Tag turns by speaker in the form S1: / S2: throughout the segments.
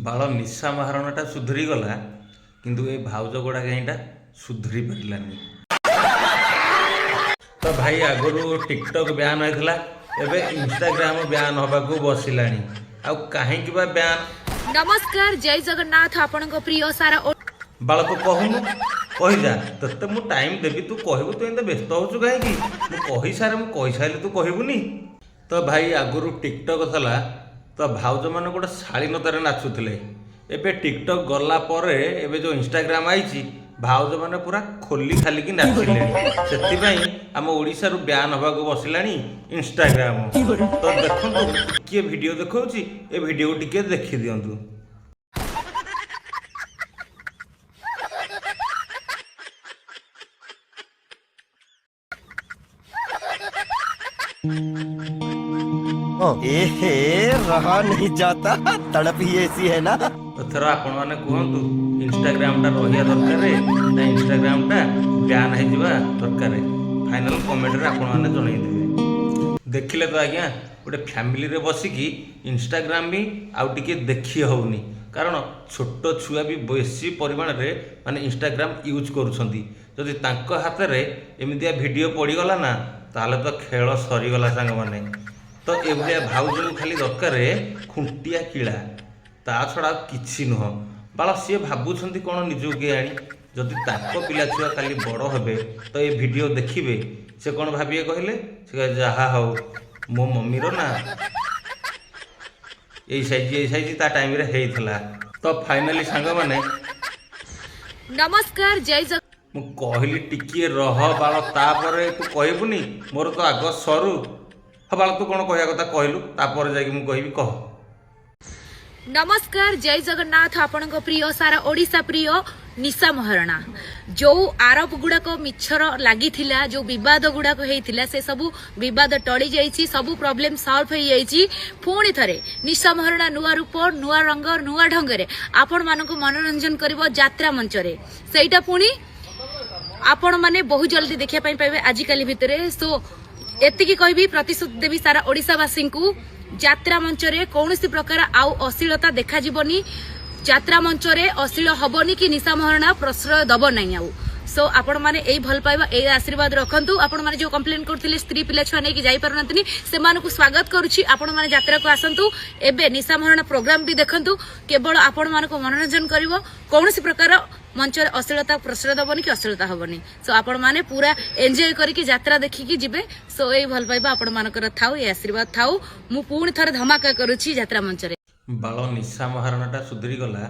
S1: बाल निशा महाराणाटा सुधरी गला किंतु ए भाउज गोड़ा गाईटा सुधरी पारानी। तो भाई आगु टिकटक बैन होता एबे इंस्टाग्राम बैन होगा बसला कहीं बैन।
S2: नमस्कार जय जगन्नाथ आपण प्रिय सारा
S1: बाल को कहूनु कहीजा ते मु टाइम देवी तू कहबू तू एंत व्यस्त होचु कहीं कही सारे तू कहबूनी। तो भाई आगु टिकटक थला तो भाउज मान गोटे शालीनतार नाचुले एबे टिकटक गला परे एबे जो इंस्टाग्राम आई भाउज मैंने पूरा खोली खाली की नाचिले से आम ओडिशा बैन होगा बसला इंस्टाग्राम। तो देखो टिके वीडियो देखा ए वीडियो टिके देखी दिंतु।
S3: एहे रहा नहीं जाता तड़प ही ऐसी है ना।
S1: थर आपण मैंने कहतु इंस्टाग्राम टा रहा दरकार ना इंस्टाग्राम टा बैन हो दरकार फाइनल कमेंट रे आपण मैंने जनईदेवे। देखिले तो आज्ञा गोटे फैमिली रे बसिकी इंस्टाग्राम भी आउ टिके देखी होनी कारण छोट छुआ भी बेसी परिमाण रे माने इंस्टाग्राम यूज करूछंती जदि तांको हाथ रे एमितिया वीडियो पड़ीगला ना ताले तो खेल सरीगला सांग माने। तो एभलिया भाउज खाली दरकार खुंटिया किला ता छड़ा किछि नुह बाला सी भावुंट कौन निजू के आनी जदि ताको पिला छुआ खाली बड़ हेबे तो ये वीडियो देखिए से कौन भाविए कहले से जहा हो मो मम्मी रो ना यही साइज ता टाइम रे हेइथला। तो फाइनली सांग माने
S2: नमस्कार जय जग
S1: मु कहली टिके रह बाल तापरे तू कहबुनी मोर तो आग सरू हाँ बाल तू कौन कहया कथा कहलु तापर जाकि मु कहबी कह।
S2: नमस्कार जय जगन्नाथ आपण प्रिय सारा ओडिशा प्रिय निशा महाराणा जो आरोप गुड़ाक मिछर लगी जो विवाद गुड़ाक होता से सबू विवाद टली जाइए सबू प्रॉब्लम सॉल्व हो जाइए। पुणी थरे निशा महाराणा नुआ रूप नुआ रंग नुआ ढंग से आपण मानक मनोरंजन करिवो यात्रा मंच रे सेटा पुणी आपण माने बहुत जल्दी देखिया पाइबे आजिकल भितर। सो एतिकी कहबी प्रतिशोध देवी सारा ओडिशावासी को यात्रा मंच रे कौन प्रकार आउ अश्लीलता देखा जीवनी यात्रा मंच रे अश्लील हबनी कि निशा महाराणा प्रश्रय दब नहीं आउ। सो आपण माने एई भल पाइबा एई आशीर्वाद रखंतु। आपण माने जो कंप्लेन करथिले स्त्री पिला छुआ नै कि जाई पारनतनी सेमान को स्वागत करूची आपण माने यात्रा को आसंतु एबे निशा महाराणा प्रोग्राम भी देखंतु केवल आपण मान को मनोरंजन करिवो कौन प्रकार मंच अश्लीलता प्रश्रय दबनी कि अश्लीलता हबनी। सो आपण माने पूरा एंजॉय करके यात्रा देखिकी जिबे। सो एई भल पाइबा आपण मानकर थाउ ए आशीर्वाद थाउ मु पुणी थरे धमाका करूची यात्रा मंच रे।
S1: बाल निशा महाराणाटा सुधरी गला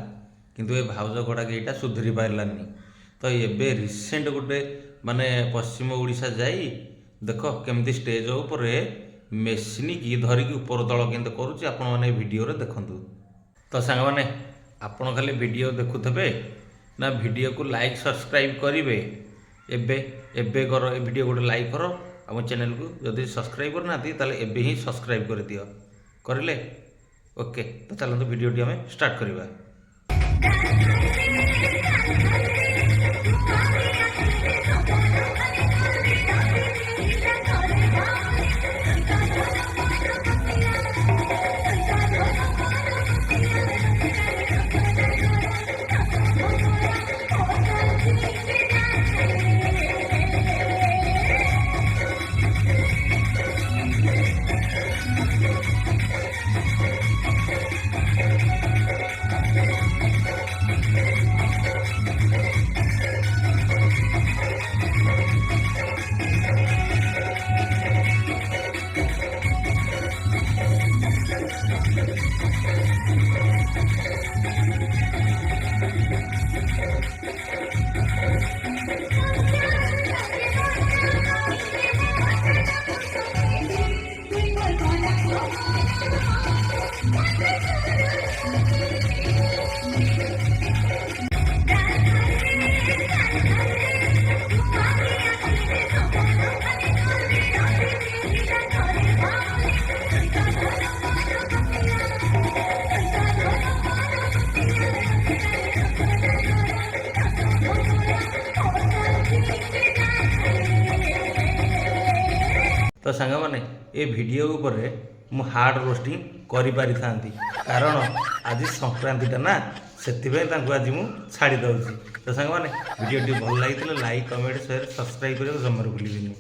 S1: किंतु ए भाउज गोड़ा गईटा सुधरी पारानी। तो एबे रिसेंट गोटे माने पश्चिम ओडिशा जाई देख केमती स्टेज उपर मेसिन की धरिकी ऊपर तल केंत करुच्ची आपण माने वीडियो रे देखंतु। तो सांग माने आपण खाली वीडियो देखुथबे ना वीडियो को लाइक सब्सक्राइब करिवे एबे एबे कर ए वीडियो गोटे लाइक करो आम चैनल को जदि सब्सक्राइब करना ताले एबे ही सब्सक्राइब कर दियो करिले ओके। तो चलते वीडियो टी हमें स्टार्ट करवा। तो सांग मैंने ये वीडियो ऊपर ମୁଁ ହାର୍ଡ଼ ରୋଷ୍ଟିଂ କରିପାରିଥାନ୍ତି, କାରଣ ଆଜି ସଂକ୍ରାନ୍ତିଟା ନା, ସେଥିପାଇଁ ତାଙ୍କୁ ଆଜି ମୁଁ ଛାଡ଼ି ଦେଉଛି। ତ ସାଙ୍ଗମାନେ ଭିଡ଼ିଓଟି ଭଲ ଲାଗିଥିଲେ ଲାଇକ୍, କମେଣ୍ଟ, ସେୟାର, ସବସ୍କ୍ରାଇବ୍ କରିବାକୁ ଜମାରୁ ଭୁଲିବେନି।